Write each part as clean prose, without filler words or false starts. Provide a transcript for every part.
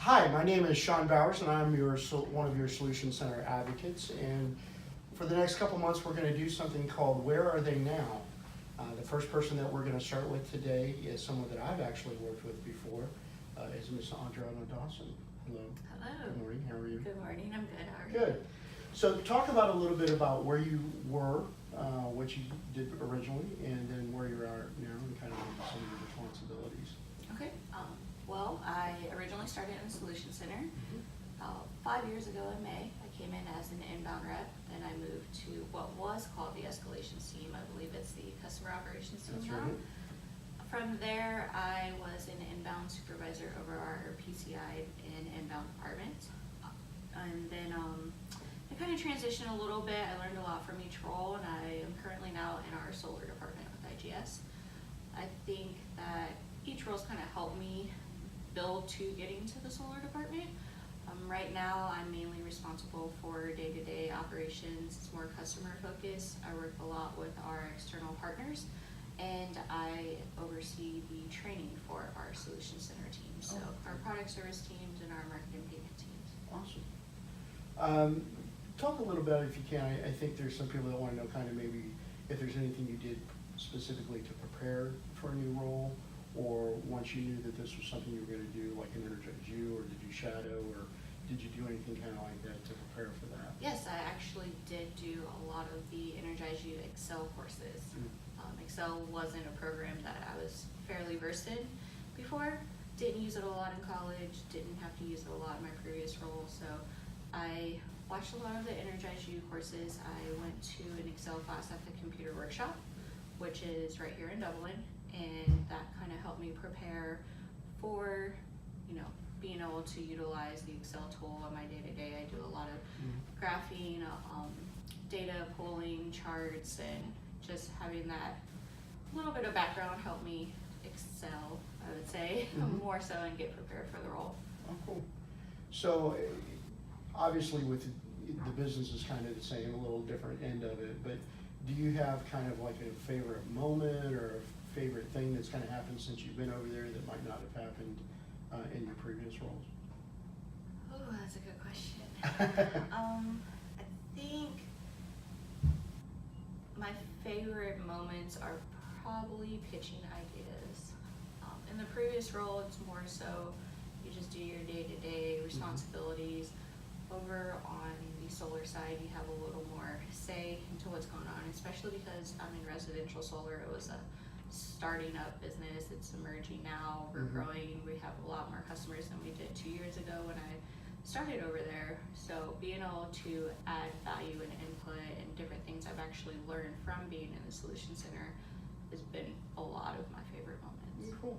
Hi, my name is Sean Bowers, and I'm one of your Solution Center advocates. And for the next couple months, we're going to do something called Where Are They Now? The first person that we're going to start with today is someone that I've actually worked with before, is Miss Adriana Dawson. Hello. Hello. Good morning. How are you? Good morning. I'm good. How are you? Good. So talk about a little bit about where you were, what you did originally, and then where you are now, and kind of maybe some of your responsibilities. Okay. Well, I originally started in the Solution Center. About 5 years ago in May, I came in as an inbound rep. Then I moved to what was called the escalations team. I believe it's the customer operations team That's now. right. From there, I was an inbound supervisor over our PCI and inbound department. And then I kind of transitioned a little bit. I learned a lot from each role, and I am currently now in our solar department with IGS. I think that each role's kind of helped me build to getting to the solar department. Right now, I'm mainly responsible for day-to-day operations. It's more customer focused. I work a lot with our external partners, and I oversee the training for our Solution Center team. So our product service teams and our marketing payment teams. Awesome. Talk a little bit, if you can. I think there's some people that want to know kind of maybe if there's anything you did specifically to prepare for a new role, or once you knew that this was something you were going to do, like an Energize You, or did you shadow, or did you do anything kind of like that to prepare for that? Yes, I actually did do a lot of the Energize You Excel courses. Excel wasn't a program that I was fairly versed in before. Didn't use it a lot in college, didn't have to use it a lot in my previous role, so I watched a lot of the Energize You courses. I went to an Excel class at the Computer Workshop, which is right here in Dublin, and that kind of helped me prepare for, being able to utilize the Excel tool on my day-to-day. I do a lot of graphing, data pulling, charts, and just having that little bit of background helped me excel, I would say, more so, and get prepared for the role. Oh, cool. So obviously with the business is kind of the same, a little different end of it, but do you have kind of like a favorite moment or a favorite thing that's kind of happened since you've been over there that might not have happened in your previous roles? Oh, that's a good question. I think my favorite moments are probably pitching ideas. In the previous role, it's more so you just do your day-to-day responsibilities. Over on the solar side, you have a little more say into what's going on, especially because I'm in residential solar. It was a starting up business. It's emerging now. We're growing. We have a lot more customers than we did 2 years ago when I started over there. So being able to add value and input and different things I've actually learned from being in the Solution Center has been a lot of my favorite moments. Cool.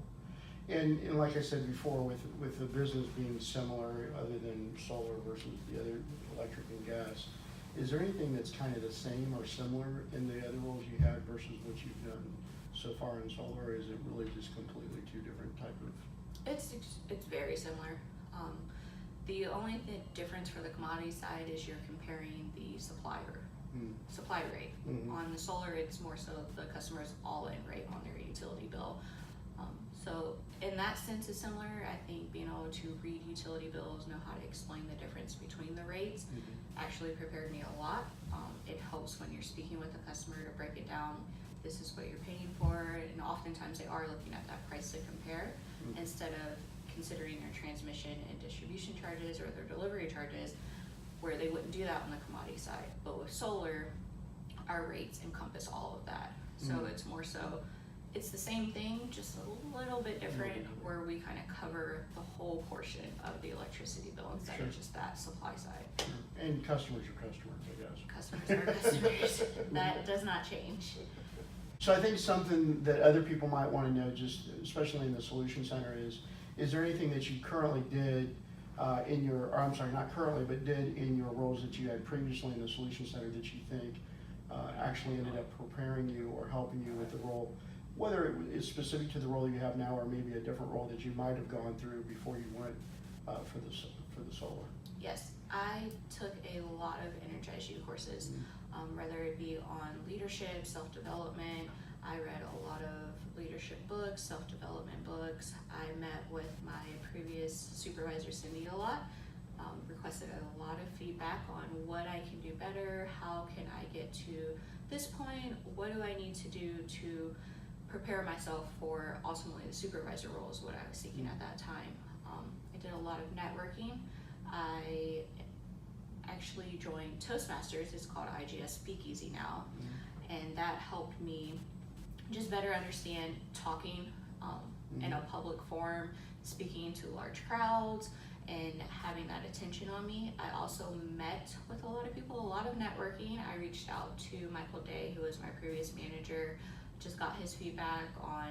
And like I said before, with the business being similar, other than solar versus the other electric and gas, is there anything that's kind of the same or similar in the other roles you had versus what you've done so far in solar, or is it really just completely two different type of? It's very similar. The only difference for the commodity side is you're comparing the supply rate. On the solar, it's more so the customer's all-in rate on their utility bill. So in that sense, it's similar. I think being able to read utility bills, know how to explain the difference between the rates, actually prepared me a lot. It helps when you're speaking with a customer to break it down. This is what you're paying for, and oftentimes they are looking at that price to compare instead of considering their transmission and distribution charges or their delivery charges, where they wouldn't do that on the commodity side. But with solar, our rates encompass all of that. So it's more so, it's the same thing, just a little bit different, where we kind of cover the whole portion of the electricity bill instead of just that supply side. And customers are customers, I guess. Customers are customers. That does not change. So I think something that other people might want to know, just especially in the Solution Center, is there anything that you currently did in your, or I'm sorry, not currently, but did in your roles that you had previously in the Solution Center that you think actually ended up preparing you or helping you with the role, whether it is specific to the role you have now or maybe a different role that you might have gone through before you went for the solar? Yes, I took a lot of Energize You courses, whether it be on leadership, self-development. I read a lot of leadership books, self-development books. I met with my previous supervisor Cindy a lot. Requested a lot of feedback on what I can do better, how can I get to this point, what do I need to do to prepare myself for ultimately the supervisor role is what I was seeking at that time. I did a lot of networking. I actually joined Toastmasters, it's called IGS Speakeasy now, and that helped me just better understand talking in a public forum, speaking to large crowds, and having that attention on me. I also met with a lot of people, a lot of networking. I reached out to Michael Day, who was my previous manager, just got his feedback on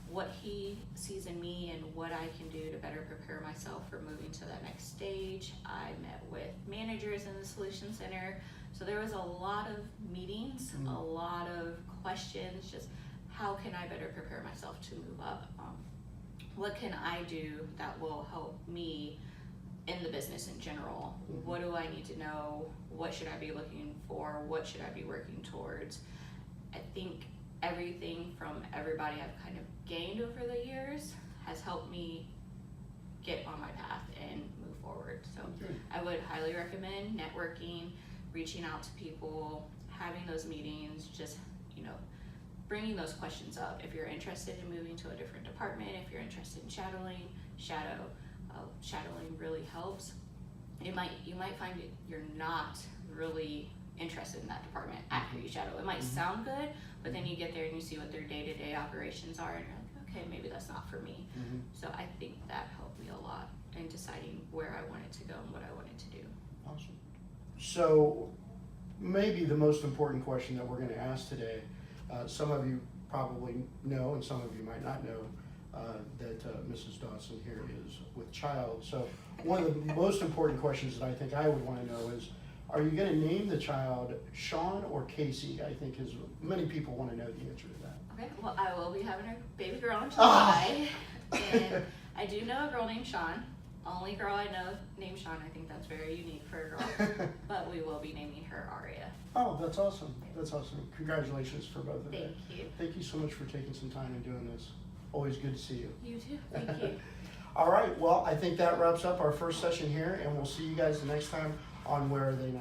what he sees in me and what I can do to better prepare myself for moving to that next stage. I met with managers in the Solution Center. So there was a lot of meetings, a lot of questions, just how can I better prepare myself to move up? What can I do that will help me in the business in general? What do I need to know? What should I be looking for? What should I be working towards? I think everything from everybody I've kind of gained over the years has helped me get on my path and move forward. So I would highly recommend networking, reaching out to people, having those meetings, just, bringing those questions up. If you're interested in moving to a different department, if you're interested in shadowing really helps. You might find you're not really interested in that department after you shadow. It might sound good, but then you get there and you see what their day-to-day operations are, and you're like, okay, maybe that's not for me. So I think that helped me a lot in deciding where I wanted to go and what I wanted to do. Awesome. So maybe the most important question that we're going to ask today, some of you probably know and some of you might not know that Mrs. Dawson here is with child. So one of the most important questions that I think I would want to know is, are you going to name the child Sean or Casey? I think is many people want to know the answer to that. Okay, well, I will be having a baby girl in July, and I do know a girl named Sean. Only girl I know named Sean. I think that's very unique for a girl, but we will be naming her Aria. Oh, that's awesome. That's awesome. Congratulations for both of them. Thank you. Thank you so much for taking some time and doing this. Always good to see you. You too. Thank you. All right, well, I think that wraps up our first session here, and we'll see you guys the next time on Where Are They Now?